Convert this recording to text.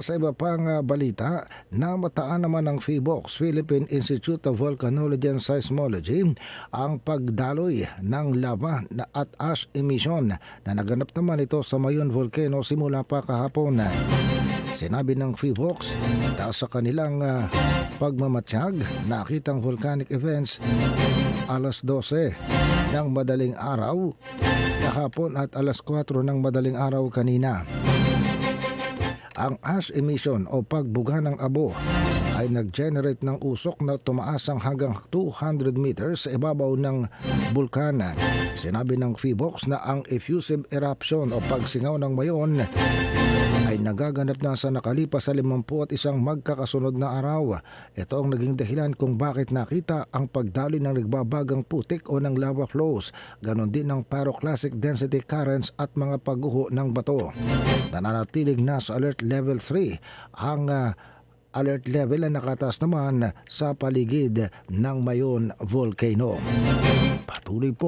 Sa iba pang balita, namataan naman ng PHIVOLCS, Philippine Institute of Volcanology and Seismology, ang pagdaloy ng lava at ash emission na naganap naman ito sa Mayon Volcano simula pa kahapon. Sinabi ng PHIVOLCS na sa kanilang pagmamatsyag, nakitang volcanic events alas 12 ng madaling araw kahapon at alas 4 ng madaling araw kanina. Ang ash emission o pagbuga ng abo ay nag-generate ng usok na tumaas ang hanggang 200 meters sa ibabaw ng bulkan. Sinabi ng PHIVOLCS na ang effusive eruption o pagsingaw ng Mayon ay nagaganap na sa nakalipas sa 51 magkakasunod na araw. Ito ang naging dahilan kung bakit nakita ang pagdaloy ng nagbabagang putik o ng lava flows, ganon din ng pyroclastic density currents at mga pagguho ng bato. Nananatiling nasa alert level 3 ang alert level na nakataas naman sa paligid ng Mayon Volcano. Patuloy po